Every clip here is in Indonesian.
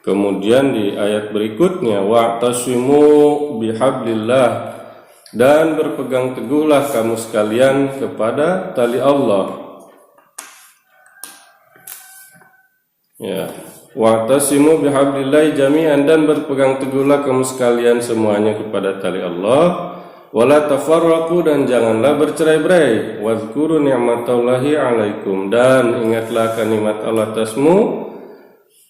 Kemudian di ayat berikutnya, wa'tasimu bihablillah, dan berpegang teguhlah kamu sekalian kepada tali Allah. Ya, wa'tasimu bihablillah jami'an, dan berpegang teguhlah kamu sekalian semuanya kepada tali Allah. Wala tafarraqu, dan janganlah bercerai-berai. Wazkuru ni'matallahi 'alaikum, dan ingatlah akan nikmat Allah atasmu.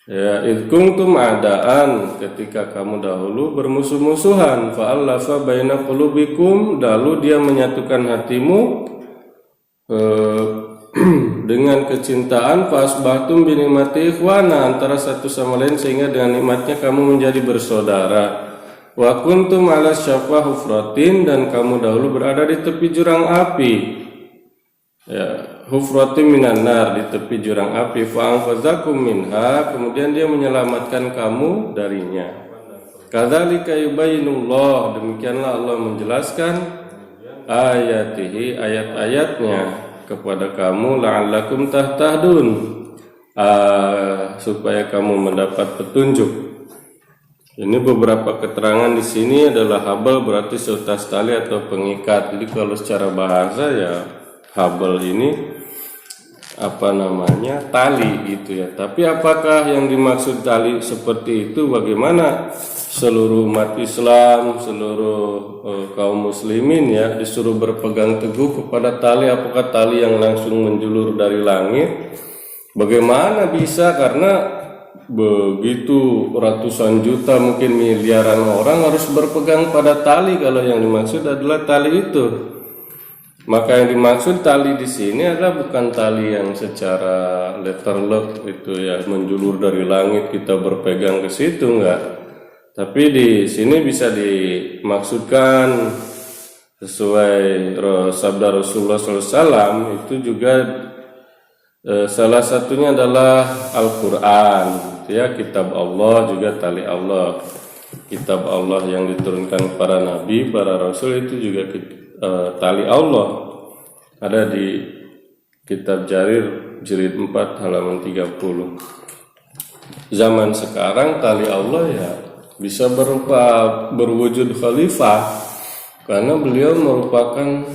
Ya, id kuntum a'daan, ketika kamu dahulu bermusuh-musuhan, fa'allafa baina qulubikum, lalu dia menyatukan hatimu dengan kecintaan, fa'asbahtum bi ni'mati ikhwana, antara satu sama lain, sehingga dengan nikmatnya kamu menjadi bersaudara. Wa kuntum ala syafa hufratin, dan kamu dahulu berada di tepi jurang api. Ya, hufratin minan nar, di tepi jurang api. Fa'anfazakum minha, kemudian dia menyelamatkan kamu darinya. Kadzalika yubayyinullah, demikianlah Allah menjelaskan ayatihi, ayat-ayatnya kepada kamu, la'allakum tahtadun, supaya kamu mendapat petunjuk. Ini beberapa keterangan di sini adalah habal berarti seutas tali atau pengikat. Jadi kalau secara bahasa ya habal ini tali gitu ya. Tapi apakah yang dimaksud tali seperti itu? Bagaimana seluruh umat Islam, seluruh kaum muslimin ya disuruh berpegang teguh kepada tali? Apakah tali yang langsung menjulur dari langit? Bagaimana bisa? Karena begitu ratusan juta, mungkin miliaran orang harus berpegang pada tali kalau yang dimaksud adalah tali itu. Maka yang dimaksud tali di sini adalah bukan tali yang secara letterlock itu ya menjulur dari langit kita berpegang ke situ, enggak. Tapi di sini bisa dimaksudkan sesuai sabda Rasulullah SAW, itu juga salah satunya adalah Al-Quran, ya, kitab Allah, juga tali Allah. Kitab Allah yang diturunkan para nabi, para rasul, itu juga tali Allah. Ada di kitab Jarir jilid 4 halaman 30. Zaman sekarang tali Allah ya bisa berwujud khalifah, karena beliau merupakan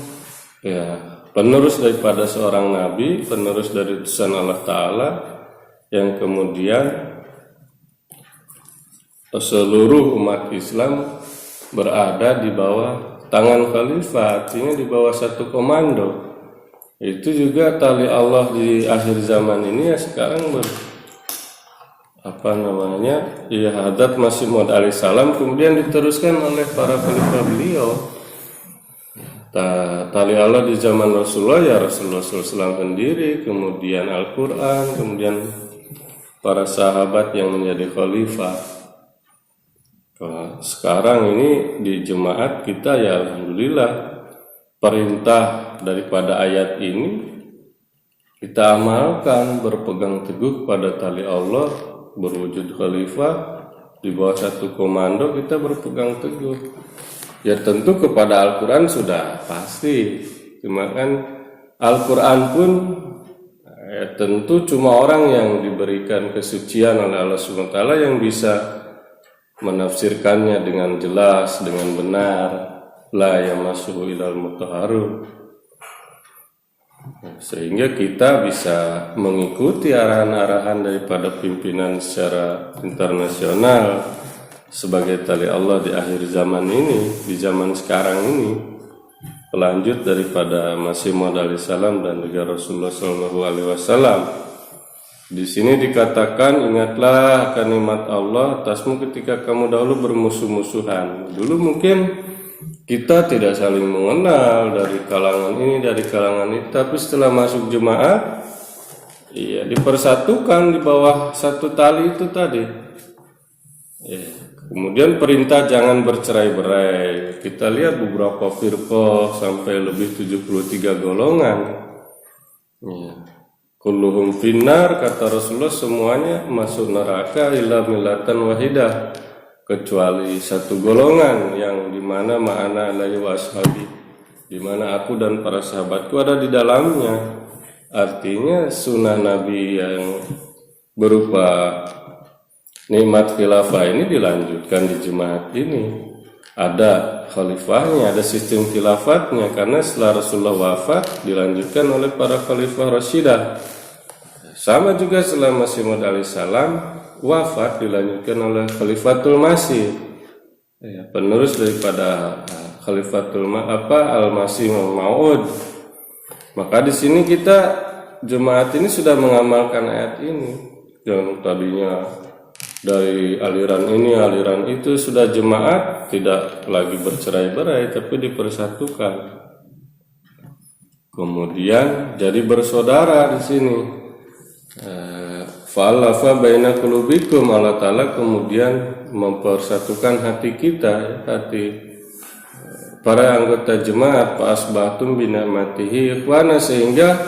ya penerus daripada seorang nabi, penerus dari utusan Allah Ta'ala, yang kemudian seluruh umat Islam berada di bawah tangan khalifah, artinya di bawah satu komando. Itu juga tali Allah di akhir zaman ini ya sekarang Hadrat Masih Maud alaihissalam kemudian diteruskan oleh para khalifah beliau. Tali Allah di zaman Rasulullah ya Rasulullah SAW sendiri, kemudian Al-Quran, kemudian para sahabat yang menjadi khalifah. Sekarang ini di jemaat kita ya alhamdulillah perintah daripada ayat ini kita amalkan, berpegang teguh pada tali Allah, berwujud khalifah di bawah satu komando, kita berpegang teguh. Ya tentu kepada Al-Quran sudah pasti, cuma kan Al-Quran pun ya tentu cuma orang yang diberikan kesucian oleh Allah SWT yang bisa menafsirkannya dengan jelas, dengan benar. La yamassuhu illal mutahharun. Sehingga kita bisa mengikuti arahan-arahan daripada pimpinan secara internasional sebagai tali Allah di akhir zaman ini, di zaman sekarang ini, pelanjut daripada Masih Maud alaihissalam dan juga Rasulullah SAW. Di sini dikatakan, ingatlah akan nikmat Allah atasmu ketika kamu dahulu bermusuh-musuhan. Dulu mungkin kita tidak saling mengenal, dari kalangan ini, dari kalangan itu, tapi setelah masuk jemaah, iya dipersatukan di bawah satu tali itu tadi. Kemudian perintah jangan bercerai-berai. Kita lihat beberapa firqah sampai lebih 73 golongan. Kulluhum finnar, kata Rasulullah, semuanya masuk neraka illa millatan wahidah, kecuali satu golongan yang dimana ma'ana alaihi wa ashabi, dimana aku dan para sahabatku ada di dalamnya. Artinya sunnah Nabi yang berupa nikmat khilafah ini dilanjutkan di jemaat ini. Ada khalifahnya, ada sistem khilafatnya, karena setelah Rasulullah wafat dilanjutkan oleh para khalifah Rasyidah. Sama juga setelah Masih Maud alaihissalam wafat dilanjutkan oleh Khalifatul Masih, penerus daripada Khalifatul Al-Masih Maud. Maka di sini kita jemaat ini sudah mengamalkan ayat ini. Yang tadinya dari aliran ini, aliran itu, sudah jemaat tidak lagi bercerai-berai tapi dipersatukan. Kemudian jadi bersaudara di sini. Fa'alafa baina qulubikum, Allah Ta'ala kemudian mempersatukan hati kita, hati para anggota jemaat, fa'asbahtum bina'matihi ikhwana, sehingga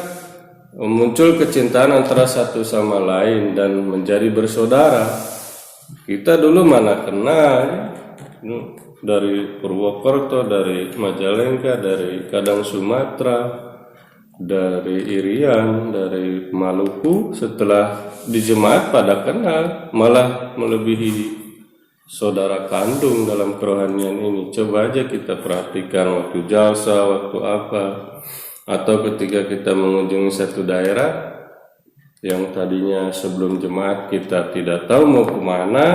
muncul kecintaan antara satu sama lain dan menjadi bersaudara. Kita dulu mana kenal dari Purwokerto, dari Majalengka, dari Kadang Sumatera, dari Irian, dari Maluku. Setelah di jemaat pada kenal, malah melebihi saudara kandung dalam kerohanian ini. Coba aja kita perhatikan waktu jalsa, waktu apa, atau ketika kita mengunjungi satu daerah yang tadinya sebelum jemaat kita tidak tahu mau kemana,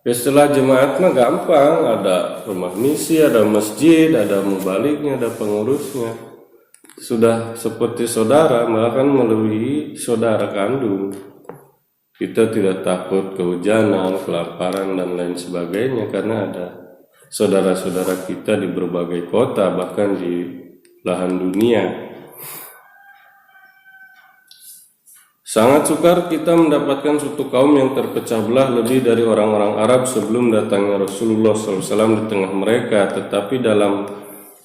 setelah jemaat mah gampang, ada rumah misi, ada masjid, ada mubaliknya, ada pengurusnya, sudah seperti saudara, malah kan melebihi saudara kandung. Kita tidak takut kehujanan, kelaparan dan lain sebagainya, karena ada saudara-saudara kita di berbagai kota, bahkan di belahan dunia. Sangat sukar kita mendapatkan suatu kaum yang terpecah belah lebih dari orang-orang Arab sebelum datangnya Rasulullah SAW di tengah mereka. Tetapi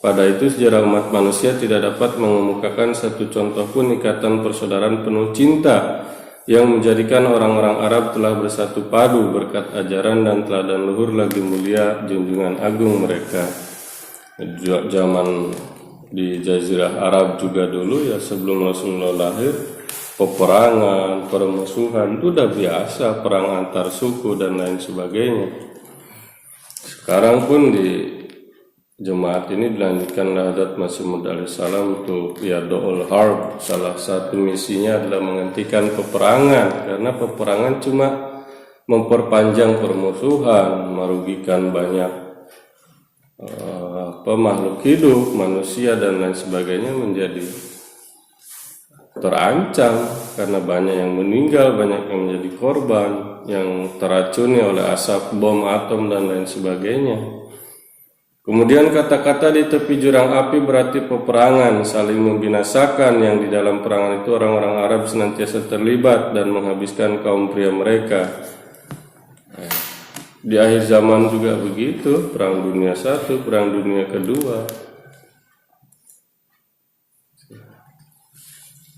pada itu sejarah umat manusia tidak dapat mengemukakan satu contoh pun ikatan persaudaraan penuh cinta yang menjadikan orang-orang Arab telah bersatu padu berkat ajaran dan teladan luhur lagi mulia junjungan agung mereka. Zaman di Jazirah Arab juga dulu ya, sebelum Rasulullah lahir, peperangan, permusuhan itu udah biasa, perang antar suku dan lain sebagainya. Sekarang pun di jemaat ini dilanjutkan Hadat Masih Maud alaihissalam untuk Yadoul Harb. Salah satu misinya adalah menghentikan peperangan, karena peperangan cuma memperpanjang permusuhan, merugikan banyak makhluk hidup, manusia dan lain sebagainya menjadi terancam, karena banyak yang meninggal, banyak yang menjadi korban, yang teracuni oleh asap bom atom dan lain sebagainya. Kemudian kata-kata di tepi jurang api berarti peperangan, saling membinasakan, yang di dalam perangan itu orang-orang Arab senantiasa terlibat dan menghabiskan kaum pria mereka. Di akhir zaman juga begitu, perang dunia I, perang dunia II.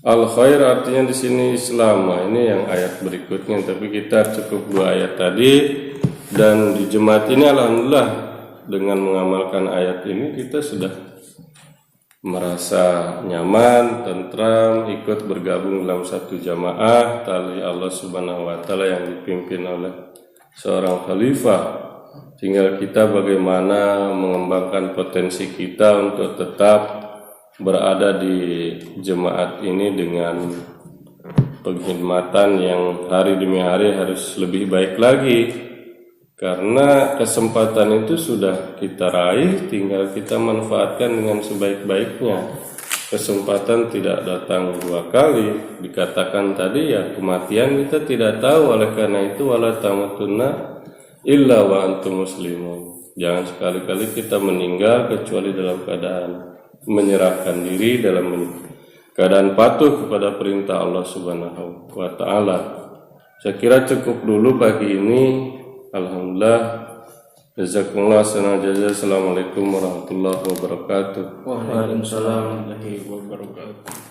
Al-khair artinya di sini Islam. Nah, ini yang ayat berikutnya, tapi kita cukup 2 ayat tadi. Dan di jemaat ini alhamdulillah dengan mengamalkan ayat ini kita sudah merasa nyaman, tentram, ikut bergabung dalam satu jamaah tali Allah Subhanahu wa taala yang dipimpin oleh seorang khalifah. Tinggal kita bagaimana mengembangkan potensi kita untuk tetap berada di jemaat ini dengan penghormatan yang hari demi hari harus lebih baik lagi, karena kesempatan itu sudah kita raih, tinggal kita manfaatkan dengan sebaik-baiknya. Kesempatan tidak datang 2 kali, dikatakan tadi ya, kematian kita tidak tahu, oleh karena itu wala tamutunna illa wa antum muslimun. Jangan sekali-kali kita meninggal kecuali dalam keadaan menyerahkan diri, dalam keadaan patuh kepada perintah Allah Subhanahu wa taala. Saya kira cukup dulu pagi ini. Alhamdulillah. Jazakumullah khairan jazaa. Assalamualaikum warahmatullahi wabarakatuh. Waalaikumsalam warahmatullahi wabarakatuh.